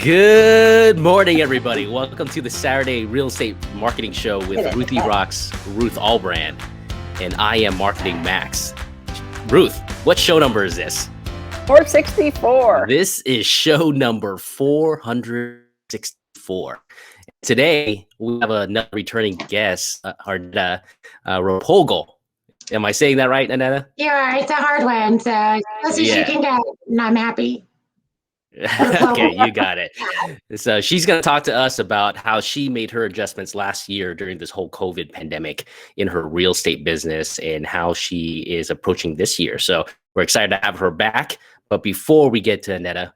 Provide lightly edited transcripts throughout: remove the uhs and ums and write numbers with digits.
Good morning, everybody. Welcome to the Saturday Real Estate Marketing Show with Ruthie Rocks, Ruth Allbrand, and I am Marketing Max. Ruth, what show number is this? 464. This is show number 464. Today, we have another returning guest, Arnetta Ropogel. Am I saying that right, Arnetta? Yeah, it's a hard one. So close as you can get, and I'm happy. Okay, you got it. So she's going to talk to us about how she made her adjustments last year during this whole COVID pandemic in her real estate business and how she is approaching this year. So we're excited to have her back. But before we get to Arnetta,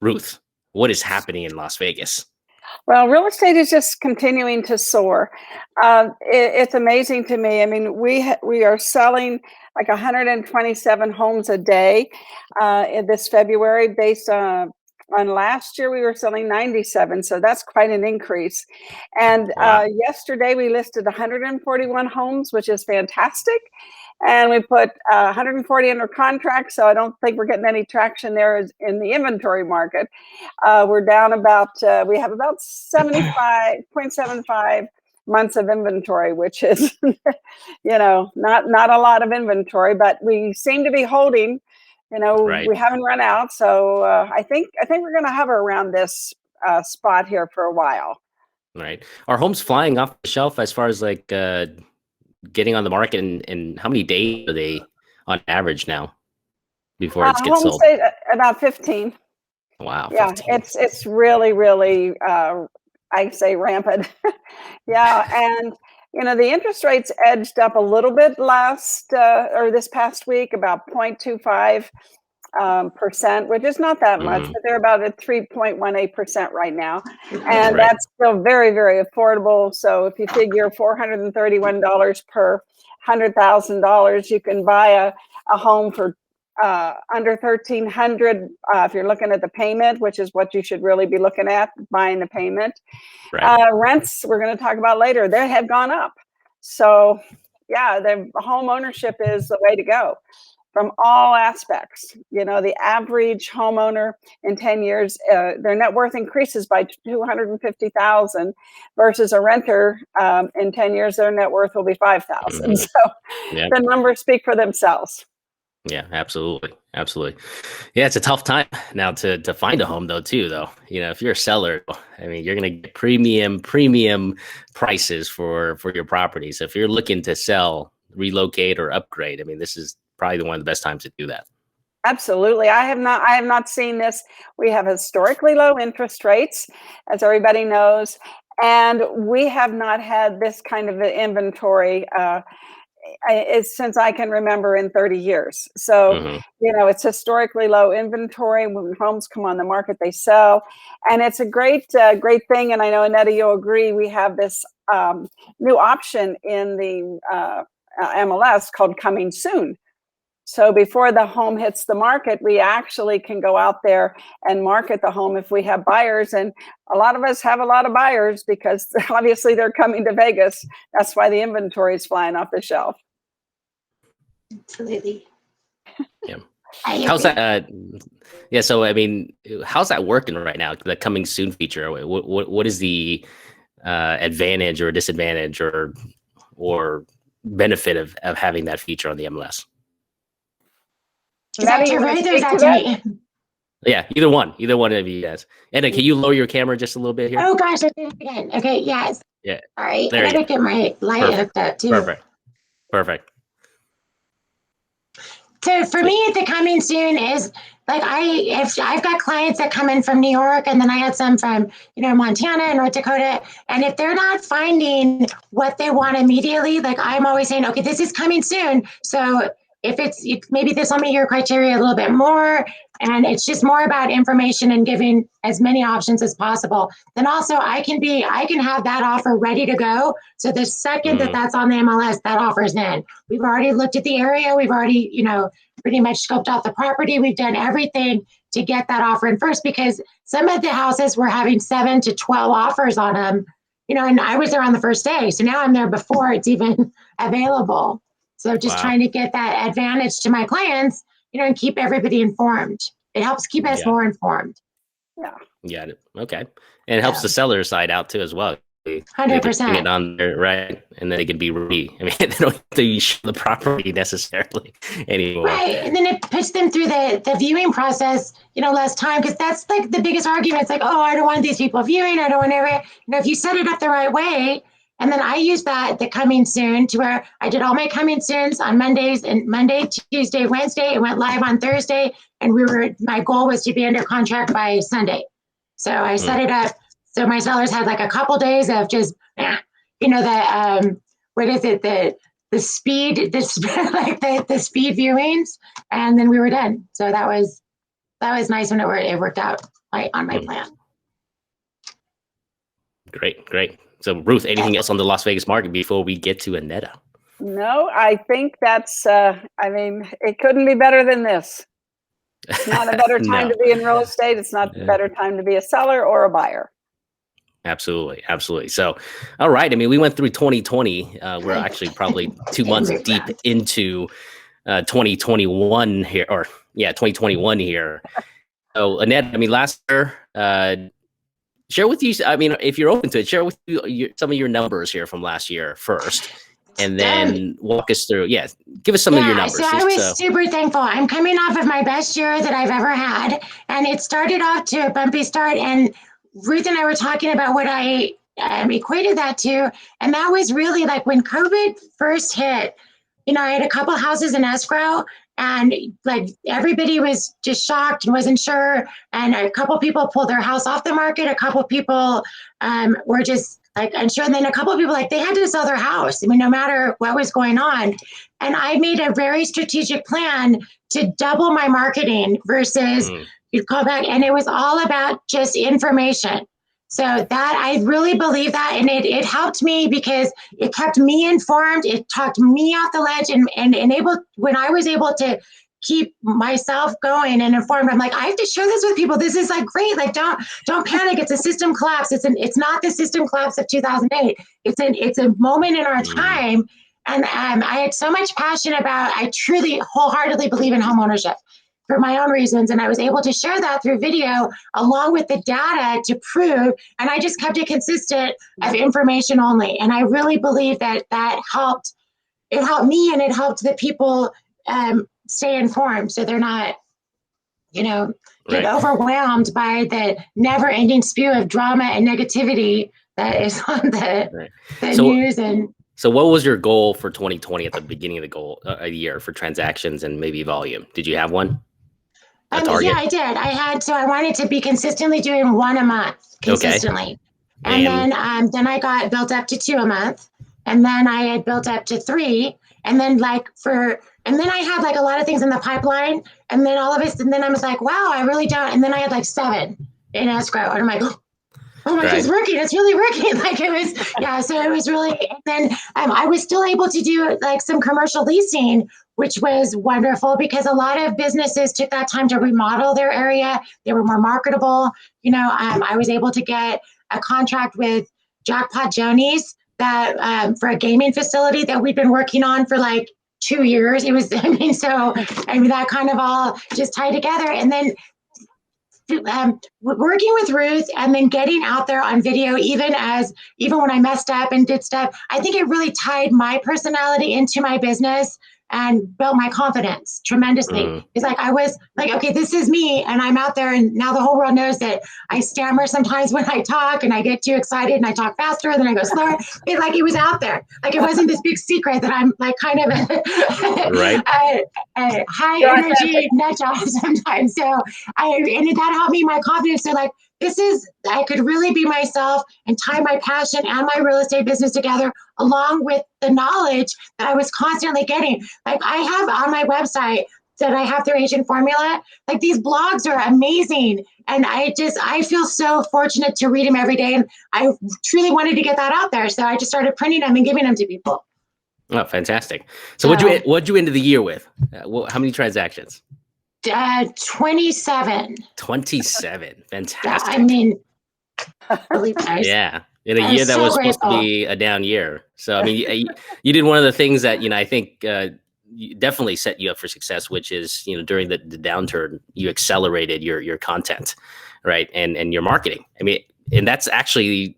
Ruth, what is happening in Las Vegas? Well, real estate is just continuing to soar. It's amazing to me. I mean, we are selling like 127 homes a day in this February. Based on last year, we were selling 97, so that's quite an increase. And Wow. yesterday, we listed 141 homes, which is fantastic. And we put 140 under contract, so I don't think we're getting any traction there in the inventory market. We're down about, we have about 75.75 months of inventory, which is, not a lot of inventory, but we seem to be holding. Right. We haven't run out, so I think we're going to hover around this spot here for a while. Right. Are homes flying off the shelf as far as like getting on the market, and how many days are they on average now before it gets sold? Say about 15. Wow. Yeah, 15. it's really, really, I say rampant. Yeah, and the interest rates edged up a little bit this past week, about 0.25%, which is not that much, but they're about at 3.18% right now, and that's still very, very affordable. So if you figure $431 per $100,000, you can buy a home for under $1,300 if you're looking at the payment, which is what you should really be looking at, buying the payment. Rents, we're going to talk about later, they have gone up. So yeah, the home ownership is the way to go from all aspects. The average homeowner in 10 years, their net worth increases by $250,000 versus a renter in 10 years, their net worth will be $5,000. So the numbers speak for themselves. Yeah, absolutely. Absolutely. Yeah, it's a tough time now to find a home though. If you're a seller, I mean, you're going to get premium prices for your properties. If you're looking to sell, relocate, or upgrade, I mean, this is probably one of the best times to do that. Absolutely. I have not seen this. We have historically low interest rates, as everybody knows, and we have not had this kind of inventory since I can remember in 30 years. So, it's historically low inventory. When homes come on the market, they sell. And it's a great thing. And I know, Arnetta, you'll agree, we have this new option in the MLS called Coming Soon. So before the home hits the market, we actually can go out there and market the home if we have buyers. And a lot of us have a lot of buyers because obviously they're coming to Vegas. That's why the inventory is flying off the shelf. Absolutely. Yeah. How's that? So, I mean, how's that working right now? The Coming Soon feature. What is the advantage or disadvantage or benefit of having that feature on the MLS? Is that to Ruth or is that to me? Yeah, either one of you guys. And can you lower your camera just a little bit here? Oh gosh, I did it again. Okay, yes. Yeah. All right, I gotta get my light hooked up too. Perfect. So for me, the Coming Soon is like I've got clients that come in from New York, and then I had some from Montana and North Dakota, and if they're not finding what they want immediately, like I'm always saying, okay, this is coming soon. So if maybe this will meet your criteria a little bit more, and it's just more about information and giving as many options as possible, then also I can have that offer ready to go. So the second that's on the MLS, that offer's in. We've already looked at the area. We've already, pretty much scoped out the property. We've done everything to get that offer in first, because some of the houses were having 7 to 12 offers on them, and I was there on the first day. So now I'm there before it's even available. So just trying to get that advantage to my clients, and keep everybody informed. It helps keep us more informed. Yeah. Got it. Okay. And it helps the seller side out too as well. They can 100%. bring it on there, right? And then it can be ready. I mean, they don't have to show the property necessarily anymore. Right. And then it puts them through the viewing process, less time, because that's like the biggest argument. It's like, oh, I don't want these people viewing. I don't want to, if you set it up the right way. And then I use the coming soon to where I did all my coming soons on Mondays, and Monday, Tuesday, Wednesday. It went live on Thursday. And my goal was to be under contract by Sunday. So I set it up. So my sellers had like a couple days of just, what is it? The speed, like the speed viewings, and then we were done. So that was nice when it worked out on my plan. Great. So Ruth, anything else on the Las Vegas market before we get to Aneta? No, I think that's, it couldn't be better than this. It's not a better time to be in real estate. It's not a better time to be a seller or a buyer. Absolutely. So, all right. I mean, we went through 2020. We're actually probably 2 months deep into 2021 here, 2021 here. So, Annette, I mean, last year, share with you, I mean, if you're open to it, share with you some of your numbers here from last year first, and then walk us through. Yeah, give us some of your numbers. So I was super thankful. I'm coming off of my best year that I've ever had, and it started off to a bumpy start. And Ruth and I were talking about what I equated that to, and that was really like when COVID first hit. I had a couple houses in escrow, and like everybody was just shocked and wasn't sure. And a couple people pulled their house off the market. A couple people were just like unsure. And then a couple people, like, they had to sell their house. I mean, no matter what was going on. And I made a very strategic plan to double my marketing versus you'd call back. And it was all about just information. So that I really believe that, and it helped me because it kept me informed. It talked me off the ledge, and enabled, when I was able to keep myself going and informed, I'm like, I have to share this with people. This is like great. Like, don't panic. It's a system collapse. It's not the system collapse of 2008. It's a moment in our time. And I had so much passion about. I truly wholeheartedly believe in home ownership for my own reasons. And I was able to share that through video along with the data to prove, and I just kept it consistent of information only. And I really believe that helped. It helped me, and it helped the people stay informed. So they're not, get overwhelmed by the never ending spew of drama and negativity that is on the news. So what was your goal for 2020 at the beginning of the year for transactions and maybe volume? Did you have one? Yeah, I did. I wanted to be consistently doing one a month consistently. Okay. And then I got built up to 2 a month, and then I had built up to 3. And then and then I had like a lot of things in the pipeline. And then all of it, and then I was like, wow, I really don't. And then I had like 7 in escrow. And I'm like, oh my God, it's working. It's really working. Like it was, so it was really, and then I was still able to do like some commercial leasing, which was wonderful because a lot of businesses took that time to remodel their area. They were more marketable. I was able to get a contract with Jackpot Jonies that for a gaming facility that we've been working on for like 2 years. It was, that kind of all just tied together. And then working with Ruth and then getting out there on video, even when I messed up and did stuff, I think it really tied my personality into my business and built my confidence tremendously. It's like, I was like, okay, this is me. And I'm out there, and now the whole world knows that I stammer sometimes when I talk, and I get too excited and I talk faster, and then I go slower. It was out there. Like, it wasn't this big secret that I'm like kind of a high energy nut job sometimes. So and that helped me, my confidence. So like, I could really be myself and tie my passion and my real estate business together, along with the knowledge that I was constantly getting. Like, I have on my website that I have through Agent Formula, like, these blogs are amazing. And I feel so fortunate to read them every day. And I truly wanted to get that out there. So I just started printing them and giving them to people. Oh, fantastic. So what'd you end of the year with? How many transactions? 27. 27. Fantastic. Yeah, I mean, really nice. Yeah. In a year that was supposed to be a down year. So, I mean, you did one of the things that, I think definitely set you up for success, which is, during the downturn, you accelerated your content, right? And your marketing. I mean, and that's actually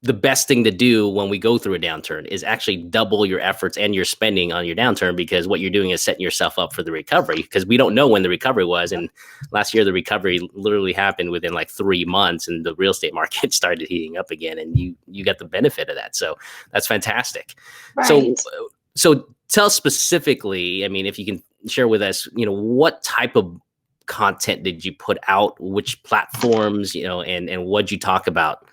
the best thing to do when we go through a downturn is actually double your efforts and your spending on your downturn, because what you're doing is setting yourself up for the recovery, because we don't know when the recovery was. And last year, the recovery literally happened within like 3 months, and the real estate market started heating up again, and you got the benefit of that. So that's fantastic. Right. So tell specifically, I mean, if you can share with us, what type of content did you put out, which platforms, and what'd you talk about?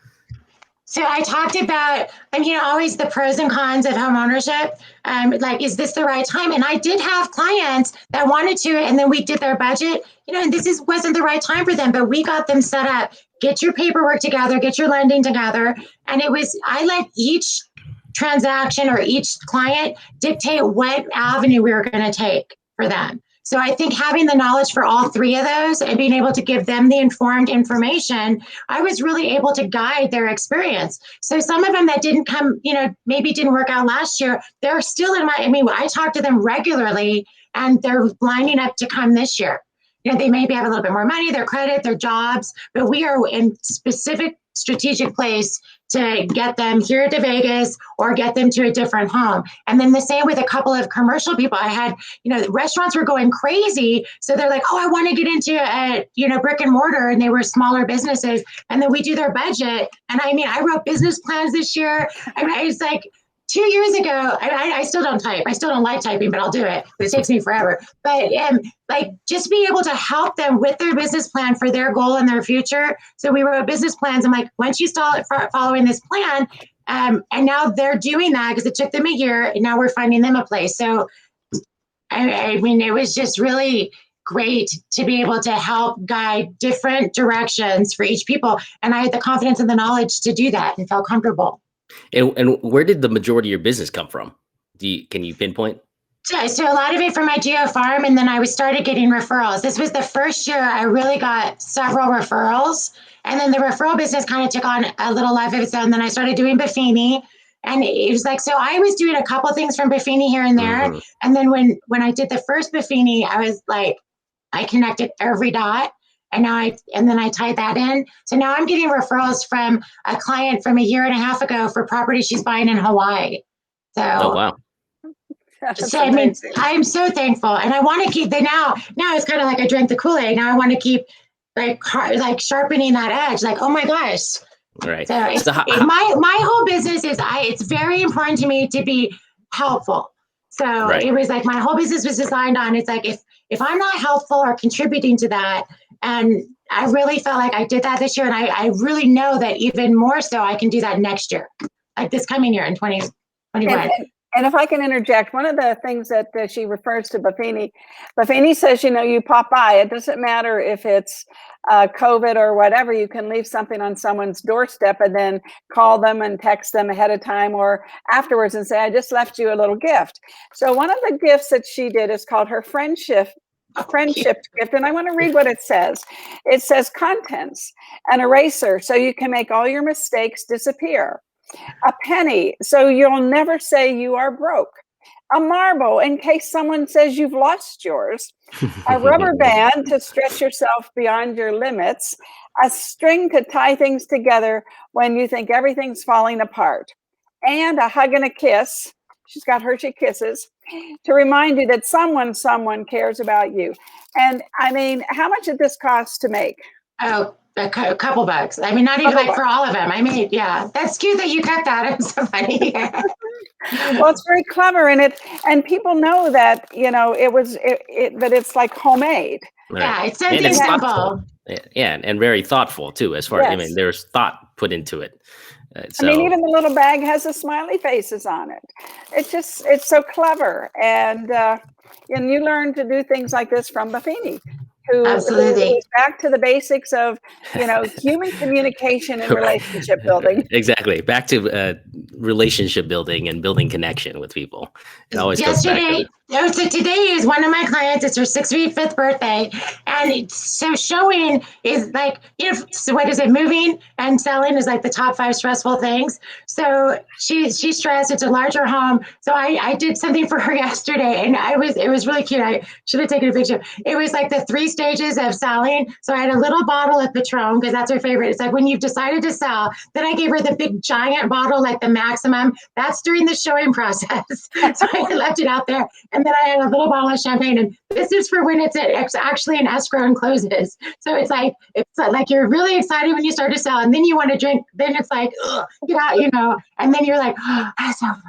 So I talked about, always the pros and cons of home ownership. Like, is this the right time? And I did have clients that wanted to, and then we did their budget, and wasn't the right time for them, but we got them set up. Get your paperwork together, get your lending together. And I let each transaction or each client dictate what avenue we were going to take for them. So I think having the knowledge for all three of those and being able to give them the informed information, I was really able to guide their experience. So some of them that didn't come, maybe didn't work out last year, they're still I talk to them regularly, and they're lining up to come this year. They maybe have a little bit more money, their credit, their jobs, but we are in specific strategic place to get them here to Vegas or get them to a different home. And then the same with a couple of commercial people. I had, restaurants were going crazy. So they're like, oh, I want to get into a, brick and mortar, and they were smaller businesses. And then we do their budget. And I wrote business plans this year. It's like 2 years ago, I still don't type. I still don't like typing, but I'll do it. It takes me forever. But just be able to help them with their business plan for their goal and their future. So we wrote business plans. I'm like, once you start following this plan, and now they're doing that because it took them a year, and now we're finding them a place. So, it was just really great to be able to help guide different directions for each people. And I had the confidence and the knowledge to do that and felt comfortable. And where did the majority of your business come from? Can you pinpoint? So a lot of it from my geo farm, and then I started getting referrals. This was the first year I really got several referrals, and then the referral business kind of took on a little life of its own. Then I started doing Buffini, and it was like, so I was doing a couple of things from Buffini here and there. Mm-hmm. And then when I did the first Buffini, I was like, I connected every dot. And then I tied that in. So now I'm getting referrals from a client from a year and a half ago for property she's buying in Hawaii. So, oh, wow. I'm so thankful, and I want to keep now it's kind of like I drank the Kool-Aid. Now I want to keep like sharpening that edge. Like, oh my gosh. Right. So my whole business is it's very important to me to be helpful. So right. It was like my whole business was designed on, it's like if I'm not helpful or contributing to that, and I really felt like I did that this year, and I really know that even more so I can do that next year, like this coming year in 2021. And if I can interject, one of the things that she refers to Buffini says, you pop by. It doesn't matter if it's COVID or whatever. You can leave something on someone's doorstep and then call them and text them ahead of time or afterwards and say, I just left you a little gift. So one of the gifts that she did is called her friendship gift. And I want to read what it says. It says contents, an eraser, so you can make all your mistakes disappear. A penny, so you'll never say you are broke. A marble, in case someone says you've lost yours. A rubber band to stretch yourself beyond your limits. A string to tie things together when you think everything's falling apart. And a hug and a kiss. She's got Hershey Kisses to remind you that someone cares about you. And how much did this cost to make? Oh, a couple bucks. Not even like for all of them. Yeah, that's cute that you kept that. It's so funny. Well, it's very clever, and people know that that it's like homemade. Right. Yeah, it's something simple. Yeah, and very thoughtful too. As far as there's thought put into it. Even the little bag has the smiley faces on it. It's so clever, and you learn to do things like this from Buffini. Who is back to the basics of, human communication and relationship building. Exactly. Back to relationship building and building connection with people. It always goes back to Oh, so today is one of my clients. It's her 65th birthday. And so showing is like, so what is it? Moving and selling is like the top 5 stressful things. So she's stressed. It's a larger home. So I did something for her yesterday, and it was really cute. I should have taken a picture. It was like the 3 stages of selling. So I had a little bottle of Patron, because that's her favorite. It's like when you've decided to sell. Then I gave her the big giant bottle, like the maximum. That's during the showing process. So I left it out there. And then I had a little bottle of champagne, and this is for when it's actually an escrow and closes. So it's like you're really excited when you start to sell, and then you want to drink. Then it's like, ugh, get out, and then you're like, oh, that's over.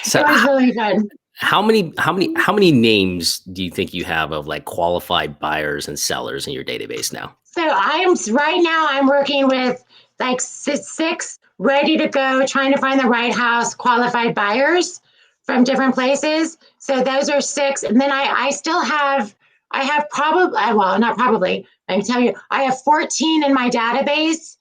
So it was really fun. How many names do you think you have of like qualified buyers and sellers in your database now? So I'm working with like 6 ready to go, trying to find the right house, qualified buyers from different places. So those are 6. And then I have probably, well, not probably, I can tell you, I have 14 in my database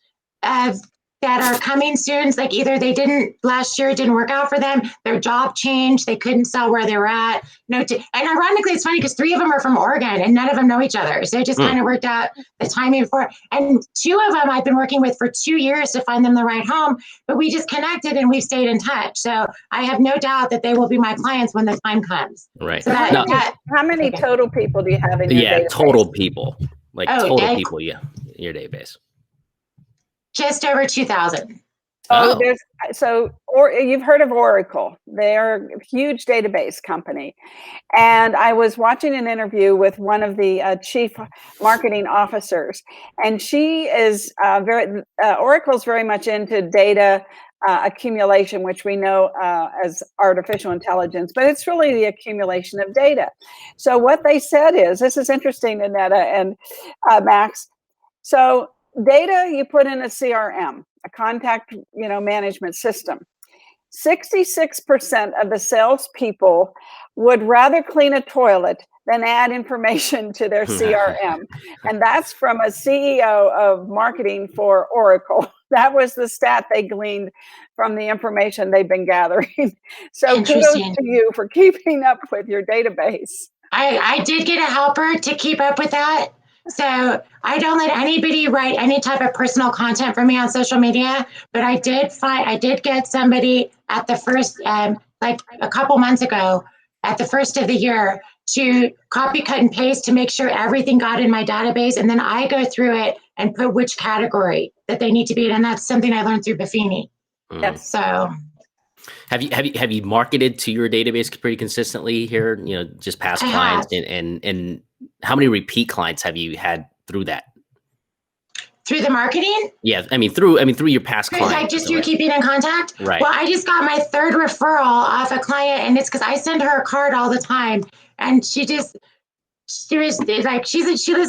that are coming soon. It's like either they didn't last year, it didn't work out for them, their job changed, they couldn't sell where they were at. And ironically, it's funny because 3 of them are from Oregon and none of them know each other. So it just kind of worked out the timing for, and 2 of them I've been working with for 2 years to find them the right home, but we just connected and we've stayed in touch. So I have no doubt that they will be my clients when the time comes. Right. So how many total people do you have in your database? Total people, like total people, in your database. Just over 2,000. Or you've heard of Oracle. They're a huge database company. And I was watching an interview with one of the chief marketing officers, and she is Oracle's very much into data accumulation, which we know as artificial intelligence, but it's really the accumulation of data. So what they said is, this is interesting, Annetta and Max. So data you put in a CRM, a contact management system. 66% of the salespeople would rather clean a toilet than add information to their CRM. And that's from a CEO of marketing for Oracle. That was the stat they gleaned from the information they've been gathering. So kudos to you for keeping up with your database. I did get a helper to keep up with that. So I don't let anybody write any type of personal content for me on social media, but I did get somebody at the first, like a couple months ago, at the first of the year, to copy, cut, and paste to make sure everything got in my database. And then I go through it and put which category that they need to be in. And that's something I learned through Buffini. Yes. So have you marketed to your database pretty consistently here, just past clients, and how many repeat clients have you had through that? Through the marketing? Yeah, through your past clients. Like just you keeping in contact? Right. Well, I just got my 3rd referral off a client, and it's because I send her a card all the time, and she lives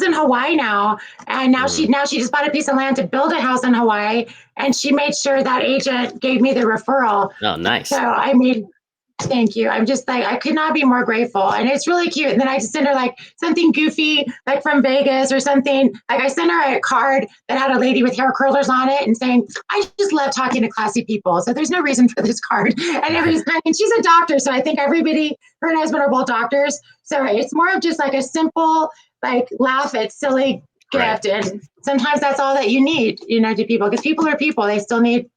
in Hawaii now, and now she just bought a piece of land to build a house in Hawaii, and she made sure that agent gave me the referral. Oh, nice. So thank you. I'm just like, I could not be more grateful. And it's really cute. And then I just send her like something goofy, like from Vegas or something. Like I sent her a card that had a lady with hair curlers on it and saying, I just love talking to classy people. So there's no reason for this card. And everybody's and she's a doctor. So I think her and husband are both doctors. So it's more of just like a simple, like laugh at silly gift. And sometimes that's all that you need, to people, because people are people. They still need,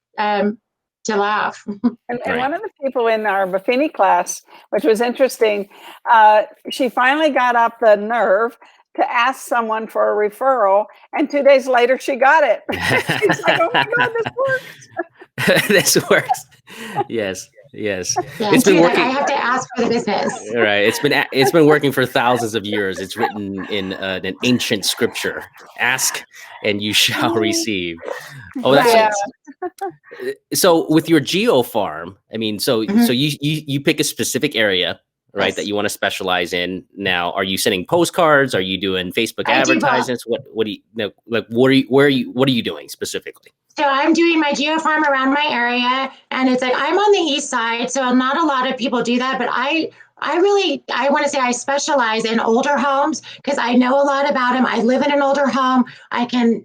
to laugh. And one of the people in our Buffini class, which was interesting, she finally got up the nerve to ask someone for a referral, and 2 days later she got it. She's like, oh my God, this works. This works. Yes. Yeah, It's been working. I have to ask for the business. Right. It's been working for thousands of years. It's written in an ancient scripture. Ask and you shall receive. Oh, that's so with your geo farm. So you pick a specific area, right? Yes. That you want to specialize in. Now, are you sending postcards? Are you doing Facebook advertisements? What are you doing specifically? So I'm doing my geo farm around my area, and it's like I'm on the east side, so not a lot of people do that. But I I want to say I specialize in older homes because I know a lot about them. I live in an older home. I can,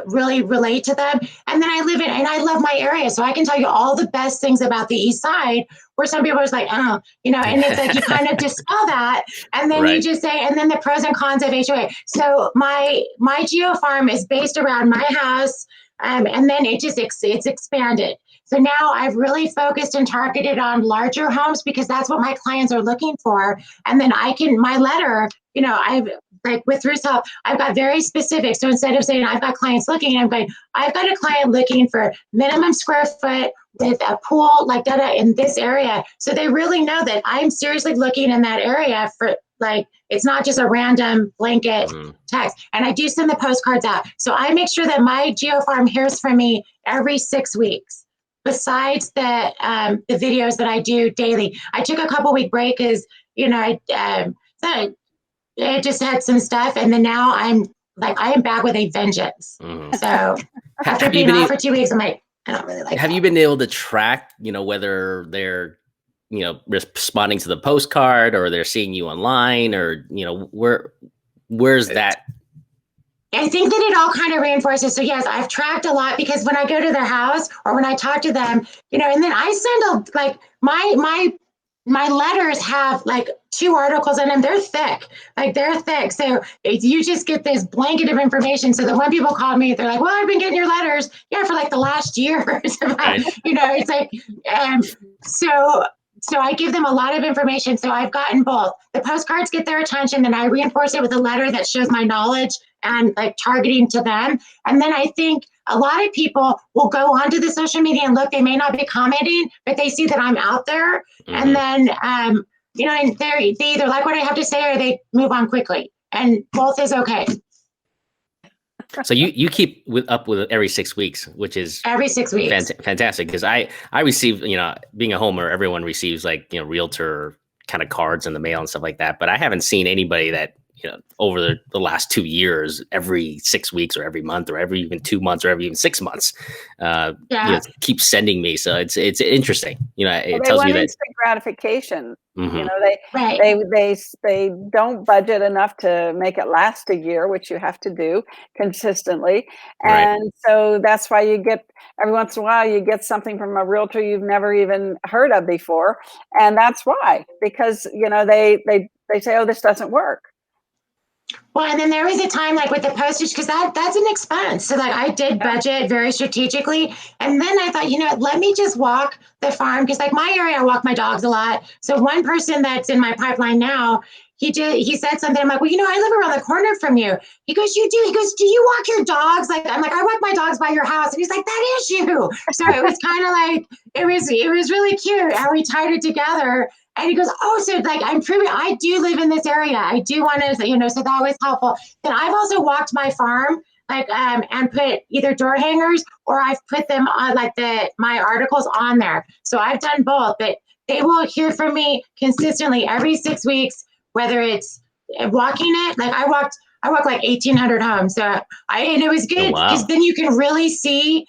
really relate to them. And then and I love my area. So I can tell you all the best things about the East Side, where some people are just like, oh, and it's like you kind of dispel that. And then you just say, and then the pros and cons of HOA. So my geo farm is based around my house. And then it's expanded. So now I've really focused and targeted on larger homes because that's what my clients are looking for. And then my letter, I've like with Ruth's help, I've got very specific. So instead of saying I've got clients looking, I'm going, I've got a client looking for minimum square foot with a pool like that in this area. So they really know that I'm seriously looking in that area for like, it's not just a random blanket text. And I do send the postcards out. So I make sure that my geo farm hears from me every 6 weeks. Besides the videos that I do daily, I took a couple-week break because I just had some stuff, and then now I am back with a vengeance. So after being off for 2 weeks, I'm like, I don't really like. Have you been able to track, whether they're, responding to the postcard or they're seeing you online, or where's that? I think that it all kind of reinforces. So yes, I've tracked a lot because when I go to their house or when I talk to them, and then I send my letters have like 2 articles in them. They're thick. So you just get this blanket of information. So that when people call me, they're like, well, I've been getting your letters. Yeah, for like the last year. It's like, so I give them a lot of information. So I've gotten both. The postcards get their attention, then I reinforce it with a letter that shows my knowledge and like targeting to them. And then I think a lot of people will go onto the social media and look, they may not be commenting, but they see that I'm out there. And then, and they either like what I have to say or they move on quickly, and both is okay. So you keep up with it every 6 weeks, which is every 6 weeks. Fantastic. Because I receive, being a homeowner, everyone receives like, realtor kind of cards in the mail and stuff like that. But I haven't seen anybody that, over the last 2 years, every 6 weeks or every month or every even 2 months or every even 6 months, keep sending me. So it's interesting. It tells me that instant gratification. Mm-hmm. They don't budget enough to make it last a year, which you have to do consistently. And so that's why you get every once in a while you get something from a realtor you've never even heard of before. And that's why, because they say, oh, this doesn't work. Well, and then there was a time like with the postage, because that's an expense. So like I did budget very strategically. And then I thought, let me just walk the farm, because like my area, I walk my dogs a lot. So one person that's in my pipeline now, he said something. I'm like, well, I live around the corner from you. He goes, you do? He goes, do you walk your dogs? Like, I'm like, I walk my dogs by your house. And he's like, that is you. So it was kind of like, it was really cute how we tied it together. And he goes, oh, so like I do live in this area. I do want to, so that was helpful. Then I've also walked my farm, like, and put either door hangers or I've put them on like my articles on there. So I've done both, but they will hear from me consistently every 6 weeks, whether it's walking it. Like I walked like 1,800 homes. So and it was good because then you can really see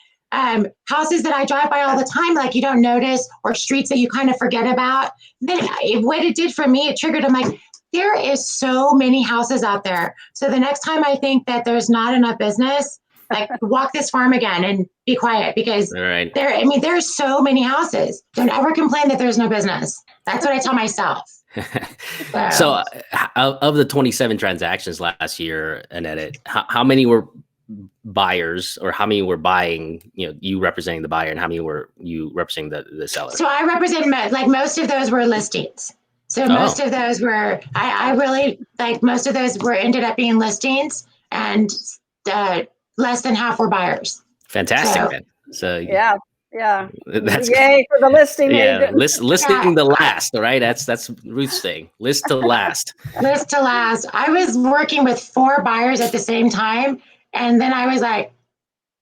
houses that I drive by all the time, like you don't notice, or streets that you kind of forget about. Then what it did for me, it triggered, I'm like, there is so many houses out there. So the next time I think that there's not enough business, like walk this farm again and be quiet, because there's so many houses. Don't ever complain that there's no business. That's what I tell myself. So of the 27 transactions last year, Annette, how many were buyers, or how many were buying, you representing the buyer, and how many were you representing the seller? So I represent, like most of those were listings. So most of those were, I really, like most of those ended up being listings, and less than half were buyers. Fantastic. So yeah. That's yay for the listing. Yeah, listing the last, right? That's Ruth's thing. List to last. List to last. I was working with 4 buyers at the same time. And then I was like,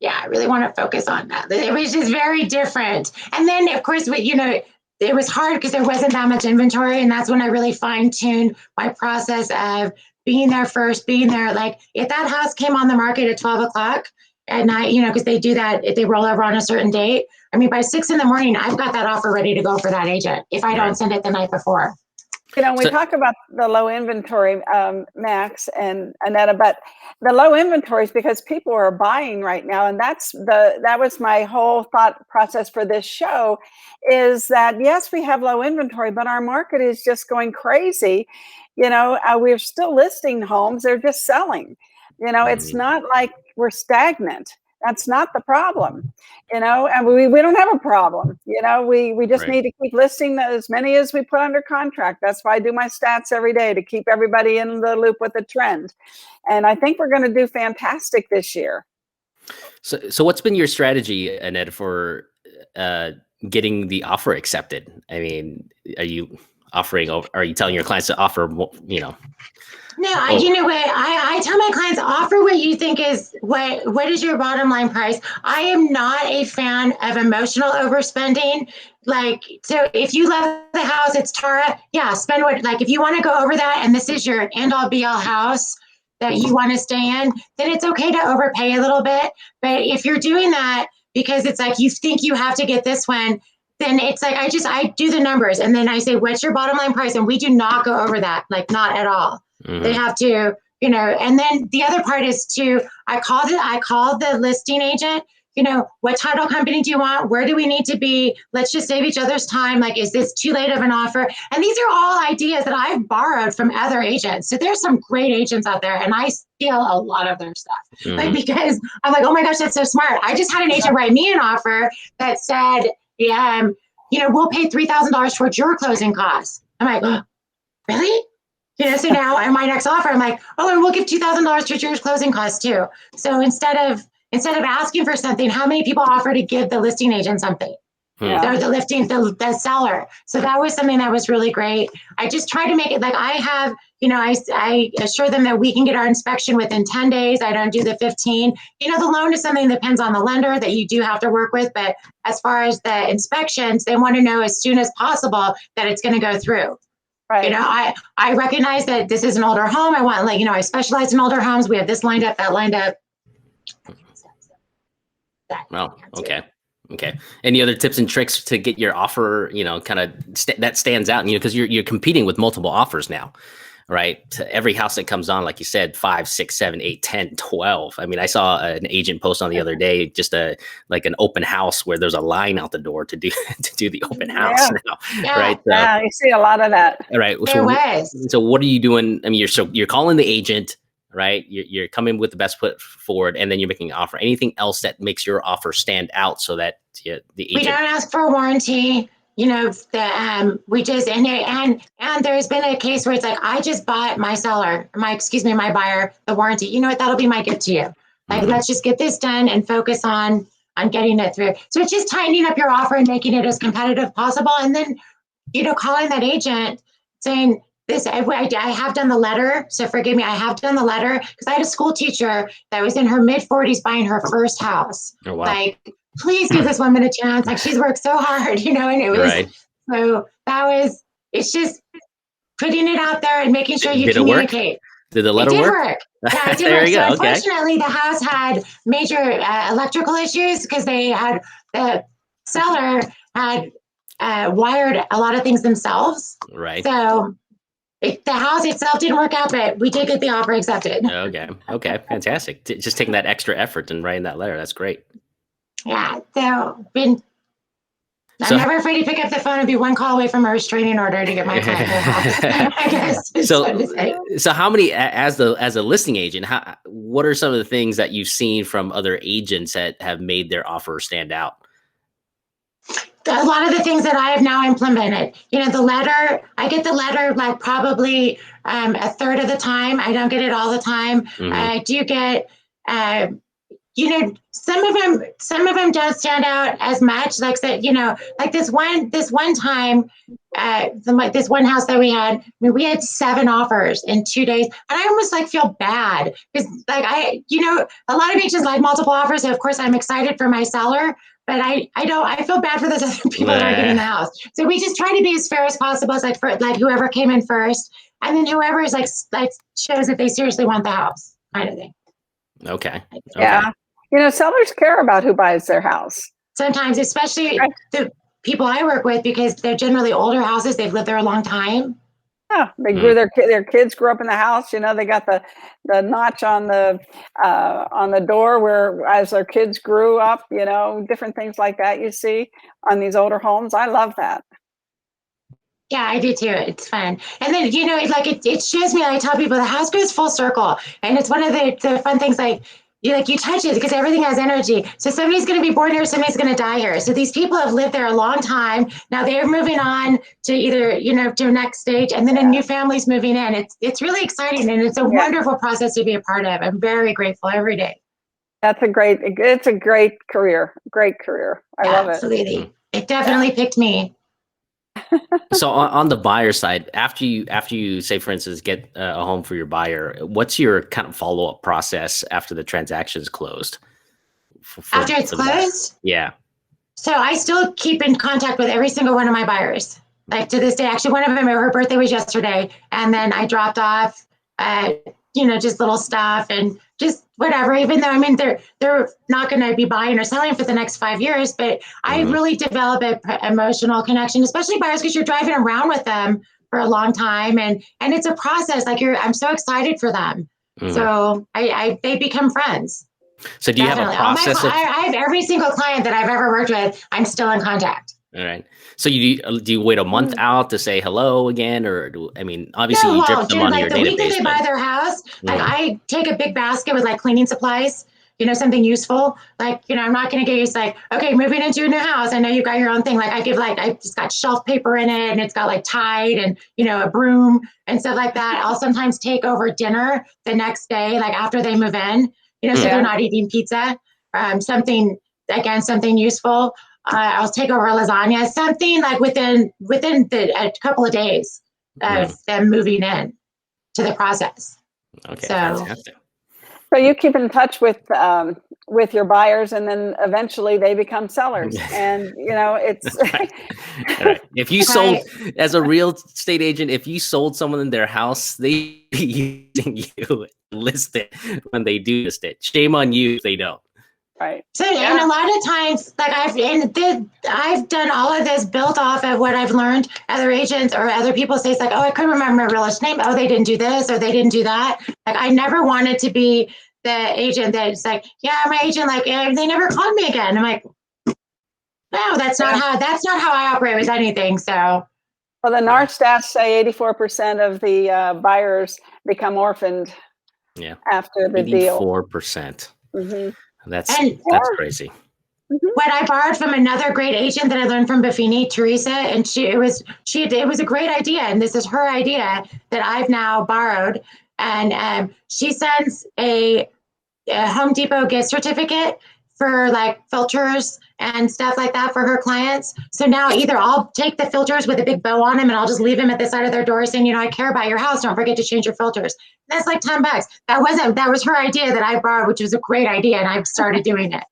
yeah, I really want to focus on that. It was just very different. And then, of course, it was hard because there wasn't that much inventory. And that's when I really fine-tuned my process of being there first, like if that house came on the market at 12 o'clock at night, because they do that, if they roll over on a certain date. I mean, by 6 in the morning, I've got that offer ready to go for that agent if I don't send it the night before. You know, we talk about the low inventory, Max and Annetta, but the low inventory is because people are buying right now. And that was my whole thought process for this show, is that, yes, we have low inventory, but our market is just going crazy. You know, we're still listing homes. They're just selling. You know, it's not like we're stagnant. That's not the problem, you know, and we don't have a problem. You know, we just need to keep listing as many as we put under contract. That's why I do my stats every day, to keep everybody in the loop with the trend. And I think we're going to do fantastic this year. So what's been your strategy, Annette, for getting the offer accepted? I mean, are you telling your clients to offer, you know? No, you know what? I tell my clients, offer what you think is what is your bottom line price. I am not a fan of emotional overspending. Like, so if you love the house, it's Tara. Yeah, spend what, like, if you want to go over that and this is your end all be all house that you want to stay in, then it's okay to overpay a little bit. But if you're doing that because it's like you think you have to get this one, then it's like I do the numbers and then I say, what's your bottom line price? And we do not go over that, like not at all. They have to, you know, and then the other part is I called the listing agent, you know, what title company do you want? Where do we need to be? Let's just save each other's time. Like, is this too late of an offer? And these are all ideas that I've borrowed from other agents. So there's some great agents out there and I steal a lot of their stuff. Like, because I'm like, oh my gosh, that's so smart. I just had an agent write me an offer that said, yeah, you know, we'll pay $3,000 towards your closing costs. I'm like, oh, really? You know, so now in my next offer, I'm like, oh, and we'll give $2,000 towards your closing costs too. So instead of asking for something, how many people offer to give the listing agent something? They're the seller. So that was something that was really great. I just try to make it like I have, you know, I assure them that we can get our inspection within 10 days. I don't do the 15. You know, the loan is something that depends on the lender that you do have to work with. But as far as the inspections, they want to know as soon as possible that it's going to go through. Right. You know, I recognize that this is an older home. I want, like, you know, I specialize in older homes. We have this lined up, that lined up. Well, okay. Okay. Any other tips and tricks to get your offer, you know, kind of that stands out, you know, because you're competing with multiple offers now, right? To every house that comes on, like you said, 5, 6, 7, 8, 10, 12. I mean, I saw an agent post on the other day, just like an open house where there's a line out the door to do the open house now, right? Yeah, you see a lot of that. Right. So what are you doing? I mean, you're calling the agent, right? You're coming with the best foot forward, and then you're making an offer. Anything else that makes your offer stand out so that the agent? We don't ask for a warranty. You know, we just and there's been a case where it's like, I just bought my buyer the warranty. You know what? That'll be my gift to you. Like, let's just get this done and focus on getting it through. So it's just tightening up your offer and making it as competitive as possible. And then, you know, calling that agent saying, this, I have done the letter. So forgive me, I have done the letter because I had a school teacher that was in her mid 40s buying her first house. Oh, wow. Like, please give this woman a chance. Like, she's worked so hard, you know, and it was, so it's just putting it out there and making sure you communicate. Did the letter work? Yeah, it did there work. you go. So unfortunately, the house had major electrical issues because the seller had wired a lot of things themselves. Right. So the house itself didn't work out, but we did get the offer accepted. Okay. Fantastic. Just taking that extra effort and writing that letter. That's great. Yeah. So I'm never afraid to pick up the phone and be one call away from a restraining order to get my client to the house. I guess. So how many, as a listing agent, what are some of the things that you've seen from other agents that have made their offer stand out? A lot of the things that I have now implemented, you know, the letter, I get the letter like probably a third of the time. I don't get it all the time. I do get, you know, some of them don't stand out as much. Like that, you know, like this one time, this one house that we had, I mean, we had 7 offers in 2 days, and I almost like feel bad because like you know, a lot of agents like multiple offers. And of course, I'm excited for my seller, but I feel bad for those other people that are getting the house. So we just try to be as fair as possible. It's like for like whoever came in first, and then whoever is like shows that they seriously want the house, kind of thing. Okay. Yeah. You know, sellers care about who buys their house. Sometimes, especially the people I work with, because they're generally older houses. They've lived there a long time. Yeah, they grew their kids grew up in the house. You know, they got the notch on the door where as their kids grew up. You know, different things like that you see on these older homes. I love that. Yeah, I do too. It's fun. And then, you know, it shows me, I tell people the house goes full circle. And it's one of the fun things, like you touch it because everything has energy. So somebody's going to be born here, somebody's going to die here. So these people have lived there a long time. Now they're moving on to either, you know, to a next stage, and then a new family's moving in. It's really exciting, and it's a wonderful process to be a part of. I'm very grateful every day. It's a great career. Great career. I love it. Absolutely. It definitely picked me. So on the buyer side, after you say, for instance, get a home for your buyer, what's your kind of follow-up process after the transaction is closed? After it's closed? Yeah. So I still keep in contact with every single one of my buyers. Like to this day, actually, one of them, her birthday was yesterday. And then I dropped off, you know, just little stuff and just whatever, even though, I mean, they're not going to be buying or selling for the next 5 years, but I really develop an emotional connection, especially buyers, because you're driving around with them for a long time. And it's a process. Like I'm so excited for them. So they become friends. So do you have a process? I have every single client that I've ever worked with, I'm still in contact. All right. So do you wait a month out to say hello again, or I mean, obviously you drip them onto your database. The week that they buy their house, like I take a big basket with like cleaning supplies, you know, something useful. Like, you know, I'm not going to get used like, okay, moving into a new house. I know you've got your own thing. Like I just got shelf paper in it, and it's got like Tide and, you know, a broom and stuff like that. I'll sometimes take over dinner the next day, like after they move in, you know, so they're not eating pizza, something useful. I'll take over lasagna, something like within a couple of days of them moving in to the process. Okay, fantastic. So you keep in touch with your buyers, and then eventually they become sellers. And you know, it's right. If you sold as a real estate agent, if you sold someone in their house, they be using you listed when they do list it. Shame on you if they don't. Right. So, and a lot of times, like I've done all of this built off of what I've learned. Other agents or other people say, it's like, oh, I couldn't remember my realtor's name. Oh, they didn't do this or they didn't do that. Like I never wanted to be the agent that's like, yeah, my agent, like, they never called me again. I'm like, no, that's not how I operate with anything. So, well, the NAR stats say 84% of the buyers become orphaned. Yeah. After the deal. 84%. That's crazy. What I borrowed from another great agent that I learned from Buffini, Teresa, and it was a great idea, and this is her idea that I've now borrowed, and she sends a Home Depot gift certificate for like filters and stuff like that for her clients. So now either I'll take the filters with a big bow on them and I'll just leave them at the side of their door saying, you know, I care about your house. Don't forget to change your filters. That's like $10. That was her idea that I borrowed, which was a great idea. And I've started doing it.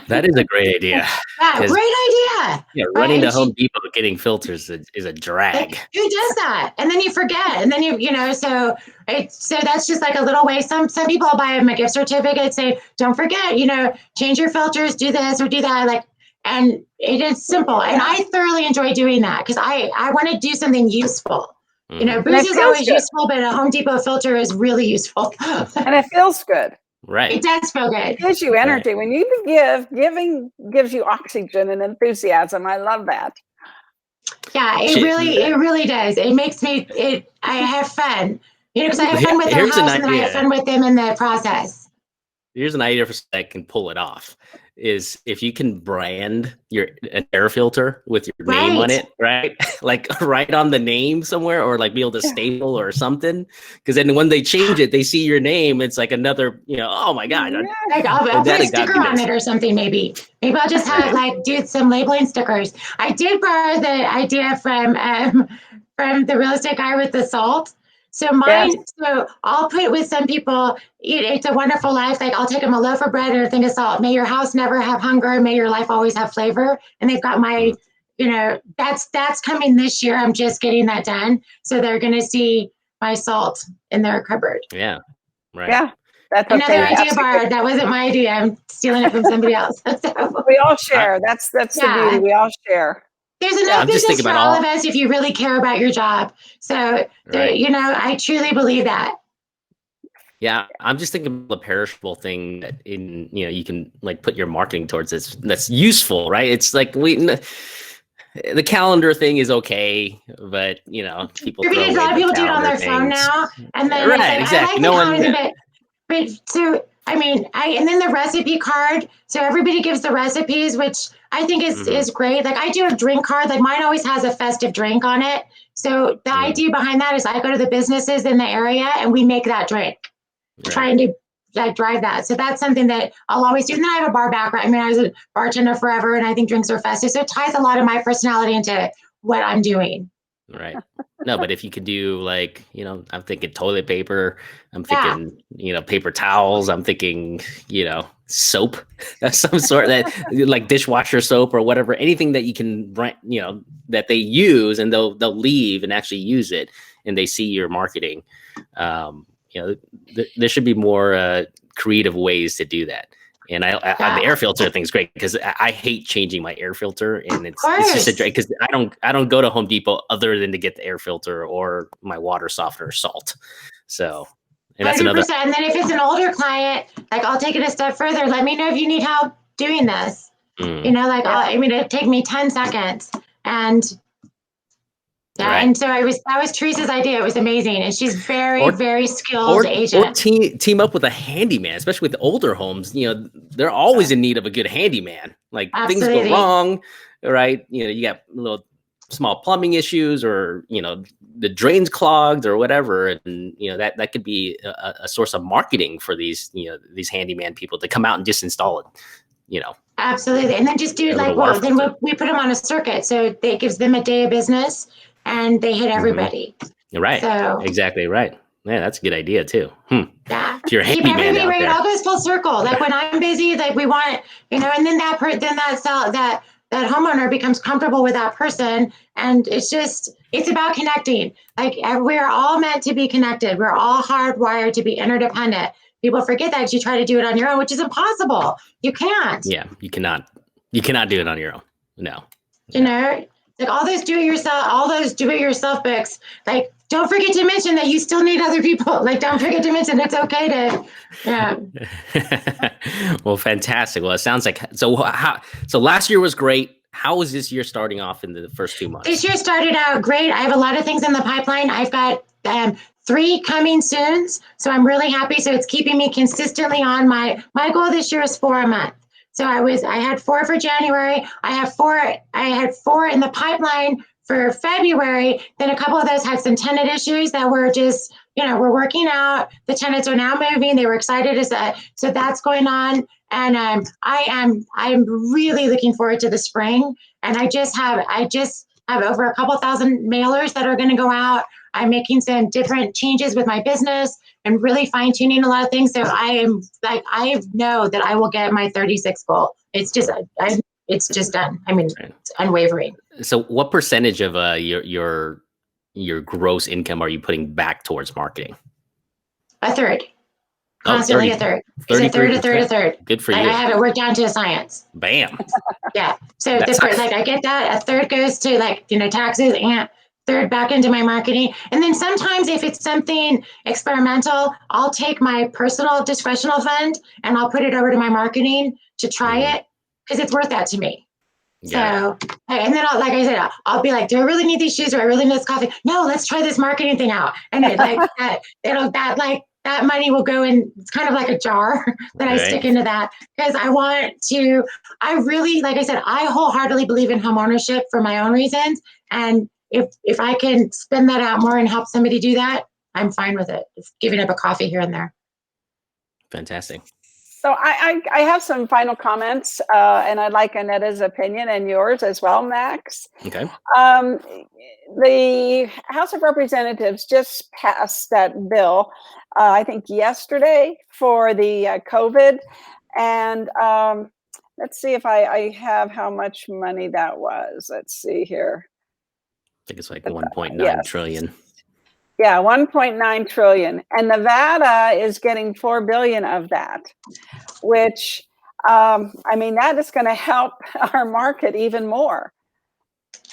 That is a great idea. Yeah, great idea. Yeah, running to Home Depot getting filters is a drag. Who does that? And then you forget. And then you know, so that's just like a little way. Some people buy them a gift certificate, say, don't forget, you know, change your filters, do this or do that. Like, and it is simple. And I thoroughly enjoy doing that because I want to do something useful. You know, booze is always useful, but a Home Depot filter is really useful. And it feels good. Right. It does feel good. It gives you energy. When you giving gives you oxygen and enthusiasm. I love that. Yeah, it really does. It makes me, I have fun, you know, because I have fun with their house and then I have fun with them in the process. Here's an idea for that can pull it off. Is if you can brand an air filter with your name on it, right? Like right on the name somewhere, or like be able to staple or something. Because then when they change it, they see your name. It's like another, you know, oh my God. Like I'll put a sticker on it or something, maybe. Maybe I'll just have do some labeling stickers. I did borrow the idea from the real estate guy with the salt. So so I'll put with some people, it's a wonderful life. Like I'll take them a loaf of bread and a thing of salt. May your house never have hunger. May your life always have flavor. And they've got my, you know, that's coming this year. I'm just getting that done. So they're going to see my salt in their cupboard. Yeah. Right. Yeah. That's another idea borrowed. That wasn't my idea. I'm stealing it from somebody else. We all share. That's the beauty. We all share. There's enough I'm just business thinking for about all of us if you really care about your job. So, Right. you know, I truly believe that. Yeah, I'm just thinking of the perishable thing that you can like put your marketing towards this that's useful, right? It's like the calendar thing is okay, but people throw A away lot of the people do it on calendar their phone things. now, and then it's Right, like I exactly. like No the one, calendar, but so I mean, and then the recipe card. So everybody gives the recipes, which I think is great. Like I do a drink card. Like mine always has a festive drink on it. So the idea behind that is I go to the businesses in the area and we make that drink, trying to like drive that. So that's something that I'll always do. And then I have a bar background. I mean, I was a bartender forever, and I think drinks are festive. So it ties a lot of my personality into what I'm doing. Right. No, but if you could do like, I'm thinking toilet paper, I'm Yeah. thinking, paper towels, I'm thinking, soap of some sort, that like dishwasher soap or whatever, anything that you can rent, that they use and they'll leave and actually use it and they see your marketing. There should be more creative ways to do that. And the air filter thing is great because I hate changing my air filter, and it's just a drag because I don't go to Home Depot other than to get the air filter or my water softener salt. So, and that's 100%. another. And then if it's an older client, like I'll take it a step further. Let me know if you need help doing this. I mean, it'd take me 10 seconds, and and so that was Teresa's idea. It was amazing, and she's very skilled agent. Or team up with a handyman, especially with older homes. They're always in need of a good handyman. Like things go wrong, right? You got little small plumbing issues, or the drains clogged or whatever, and that could be a source of marketing for these handyman people to come out and just install it. Absolutely, and then just do then we put them on a circuit, so it gives them a day of business. And they hit everybody. Right. So, exactly right. Man, that's a good idea too. Yeah. If you're a handyman out there. It all goes full circle. Like when I'm busy, like we want, and then that homeowner becomes comfortable with that person, and it's about connecting. Like we're all meant to be connected. We're all hardwired to be interdependent. People forget that you try to do it on your own, which is impossible. You can't. Yeah, you cannot. You cannot do it on your own. No. You know. Like all those do-it-yourself books, like don't forget to mention that you still need other people. Like don't forget to mention it's okay to, Well, fantastic. Well, it sounds like, so last year was great. How was this year starting off in the first 2 months? This year started out great. I have a lot of things in the pipeline. I've got 3 coming soon. So I'm really happy. So it's keeping me consistently on my goal this year is 4 a month. So I had 4 for January. I had 4 in the pipeline for February. Then a couple of those had some tenant issues that were just, we're working out. The tenants are now moving. They were excited so that's going on. And I'm really looking forward to the spring. And I just have over a couple thousand mailers that are going to go out. I'm making some different changes with my business and really fine tuning a lot of things. So I know that I will get my 36 goal. It's just done. I mean, it's unwavering. So what percentage of your gross income are you putting back towards marketing? A third. Constantly a third. A third. Good for you. I have it worked down to a science. Bam. Yeah. So I get that. A third goes to taxes, and third back into my marketing. And then sometimes if it's something experimental, I'll take my personal discretional fund and I'll put it over to my marketing to try it because it's worth that to me. So, and then I'll be like, do I really need these shoes? Do I really need this coffee? No, let's try this marketing thing out. And that money will go in. It's kind of like a jar that I stick into that because I really, like I said, I wholeheartedly believe in home ownership for my own reasons. And if I can spend that out more and help somebody do that, I'm fine with it. It's giving up a coffee here and there. Fantastic. So I have some final comments, and I'd like Annetta's opinion and yours as well, Max. Okay. The House of Representatives just passed that bill, I think yesterday, for the COVID. And let's see if I have how much money that was. Let's see here. I think it's like 1.9 trillion. Yeah, 1.9 trillion. And Nevada is getting 4 billion of that, which, that is going to help our market even more.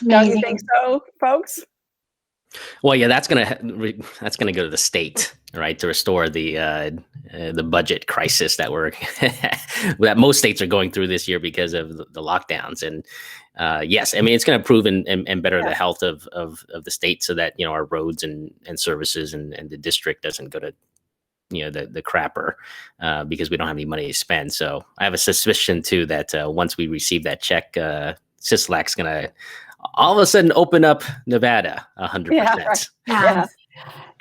Don't you think so, folks? Well, yeah, that's gonna go to the state, right, to restore the budget crisis that that most states are going through this year because of the lockdowns. And yes, I mean it's going to improve and better the health of the state, so that our roads and services and the district doesn't go to the crapper because we don't have any money to spend. So I have a suspicion too that once we receive that check, Sisolak's gonna all of a sudden open up Nevada 100%. Yeah.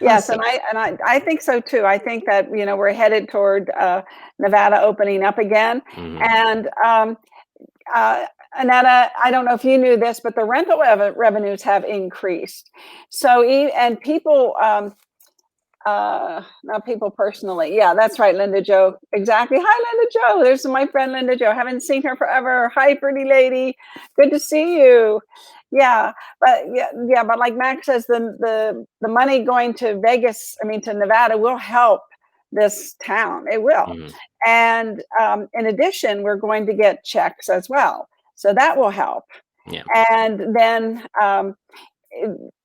Yes, and I think so too. I think that we're headed toward Nevada opening up again. And Annetta, I don't know if you knew this, but the rental revenues have increased. So and people, not people personally. Yeah, that's right, Linda Jo. Exactly. Hi, Linda Jo. There's my friend Linda Jo. Haven't seen her forever. Hi, pretty lady. Good to see you. Yeah, but but like Max says, the money going to to Nevada will help this town. It will. And in addition, we're going to get checks as well, so that will help. Yeah. And then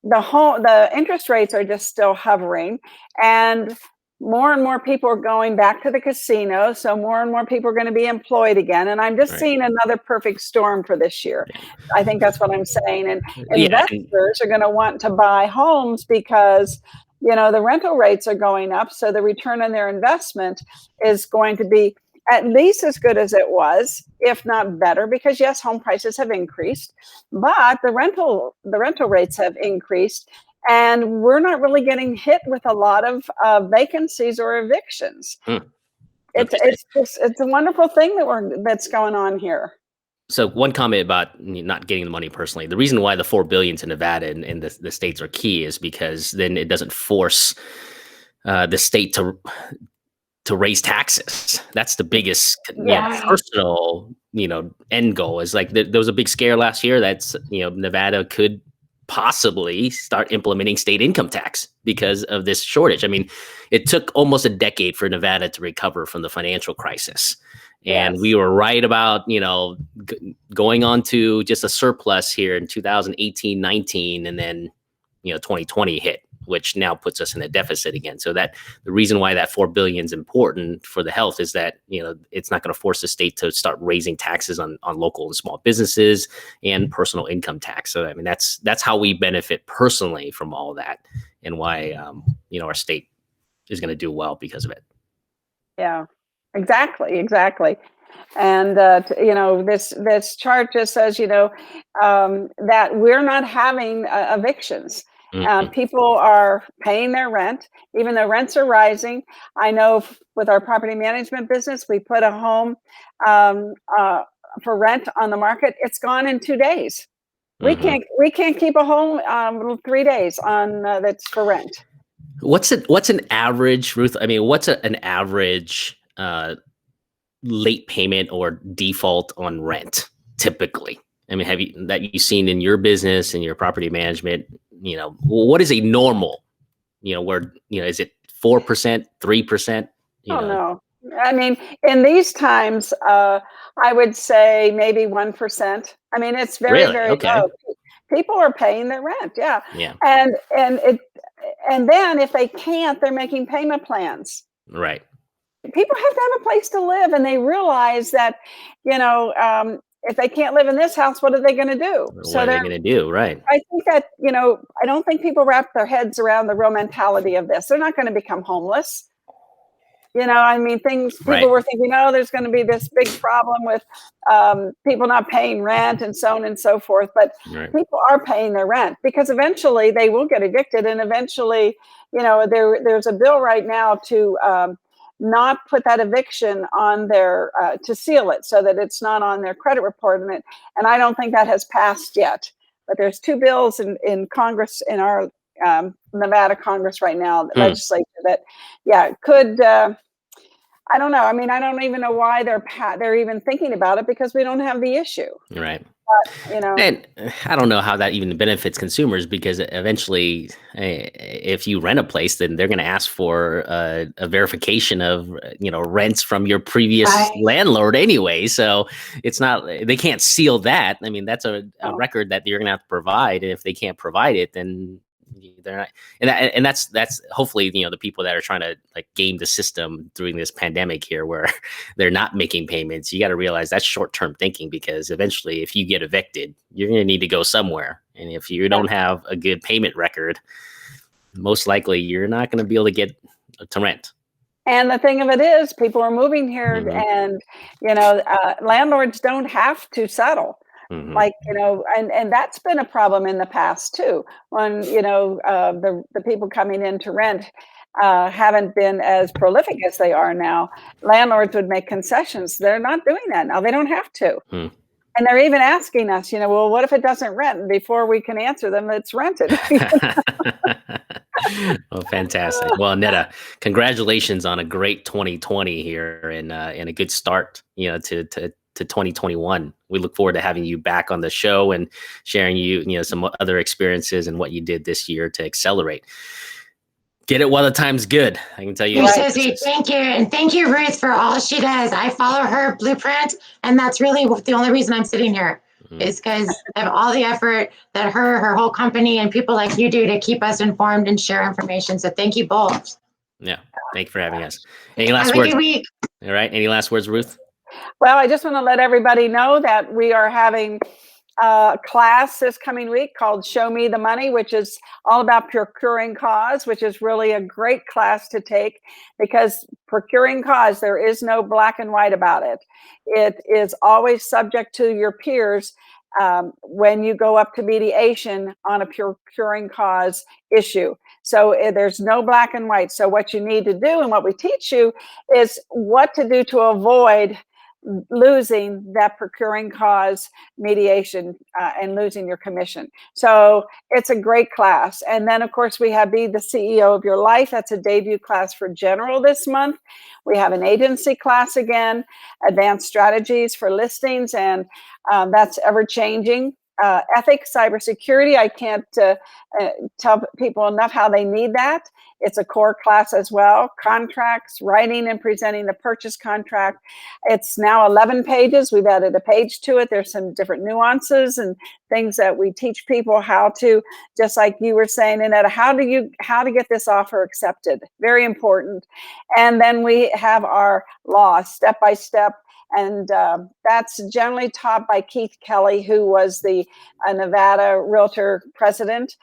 the interest rates are just still hovering, and more people are going back to the casino. So more and more people are going to be employed again. And I'm just seeing another perfect storm for this year. I think that's what I'm saying. And investors are going to want to buy homes because, the rental rates are going up. So the return on their investment is going to be at least as good as it was, if not better, because yes, home prices have increased, but the rental rates have increased. And we're not really getting hit with a lot of vacancies or evictions. It's a wonderful thing that's going on here. So one comment about not getting the money personally. The reason why the $4 billion to Nevada and the states are key is because then it doesn't force the state to raise taxes. That's the biggest personal end goal. Is like there was a big scare last year that's Nevada could possibly start implementing state income tax because of this shortage. I mean, it took almost a decade for Nevada to recover from the financial crisis. And we were right about, going on to just a surplus here in 2018-19, and then, 2020 hit, which now puts us in a deficit again. So that the reason why that $4 billion is important for the health is that, it's not going to force the state to start raising taxes on local and small businesses and personal income tax. So, I mean, that's how we benefit personally from all of that, and why, our state is going to do well because of it. Yeah, exactly. And, this chart just says, that we're not having evictions. People are paying their rent, even though rents are rising. I know with our property management business, we put a home for rent on the market. It's gone in 2 days. We can't keep a home 3 days on that's for rent. What's an average, Ruth? I mean, what's an average late payment or default on rent typically? I mean, have you seen in your business and your property management? What is a normal? Where is it 4%, 3%? No. I mean, in these times, I would say maybe 1%. I mean, it's very low. People are paying their rent, yeah. And then if they can't, they're making payment plans. Right. People have to have a place to live, and they realize that, if they can't live in this house, what are they going to do? What are they going to do? Right. I think that, I don't think people wrap their heads around the real mentality of this. They're not going to become homeless. People were thinking, there's going to be this big problem with people not paying rent and so on and so forth. But people are paying their rent because eventually they will get evicted. And eventually, there's a bill right now to not put that eviction on their, to seal it so that it's not on their credit report. And I don't think that has passed yet. But there's 2 bills in Congress, in our Nevada Congress right now, the legislature that, could, I don't know. I mean, I don't even know why they're even thinking about it, because we don't have the issue. Right. You know, and I don't know how that even benefits consumers, because eventually, if you rent a place, then they're going to ask for a verification of rents from your previous landlord anyway. So it's not, they can't seal that. I mean, that's a record that you're going to have to provide, and if they can't provide it, then they're not. And that's hopefully the people that are trying to like game the system during this pandemic here, where they're not making payments. You got to realize that's short-term thinking, because eventually if you get evicted, you're going to need to go somewhere, and if you don't have a good payment record, most likely you're not going to be able to get to rent. And the thing of it is, people are moving here, and landlords don't have to settle. Like, and that's been a problem in the past too, when, the people coming in to rent haven't been as prolific as they are now. Landlords would make concessions. They're not doing that now. They don't have to. And they're even asking us, well, what if it doesn't rent? And before we can answer them, it's rented. Well, fantastic. Well, Netta, congratulations on a great 2020 here, and a good start, to 2021. We look forward to having you back on the show and sharing some other experiences and what you did this year to accelerate. Get it while the time's good. I can tell you. You're so sweet. Thank you. And thank you, Ruth, for all she does. I follow her blueprint, and that's really the only reason I'm sitting here is because of all the effort that her whole company and people like you do to keep us informed and share information. So thank you both. Yeah. Thank you for having us. Any last words? Have a good week. All right. Any last words, Ruth? Well, I just want to let everybody know that we are having a class this coming week called Show Me the Money, which is all about procuring cause, which is really a great class to take, because procuring cause, there is no black and white about it. It is always subject to your peers when you go up to mediation on a procuring cause issue. So there's no black and white. So what you need to do, and what we teach you, is what to do to avoid losing that procuring cause mediation and losing your commission. So it's a great class. And then of course we have Be the CEO of Your Life. That's a debut class for general this month. We have an agency class again, advanced strategies for listings, and that's ever changing. Ethics, cybersecurity, I can't tell people enough how they need that. It's a core class as well. Contracts, writing and presenting the purchase contract. It's now 11 pages. We've added a page to it. There's some different nuances and things that we teach people how to, just like you were saying, Annette, how to get this offer accepted. Very important. And then we have our law, step by step. And that's generally taught by Keith Kelly, who was the Nevada Realtor president.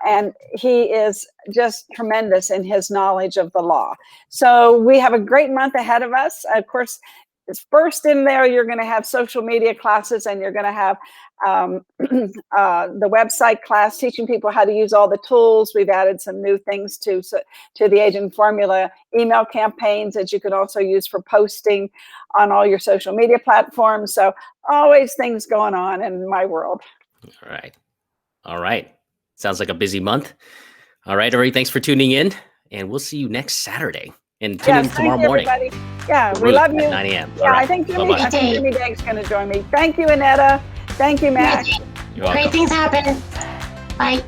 And he is just tremendous in his knowledge of the law. So we have a great month ahead of us. Of course, first in there, you're going to have social media classes, and you're going to have the website class, teaching people how to use all the tools. We've added some new things to the Agent Formula email campaigns that you can also use for posting on all your social media platforms. So always things going on in my world. All right. Sounds like a busy month. All right, everybody. Thanks for tuning in, and we'll see you next Saturday. And tune in tomorrow morning. Everybody. Yeah, we love you. 9 a.m. Yeah, right. I think Jimmy Dagg's going to join me. Thank you, Annetta. Thank you, Matt. Great things happen. Bye.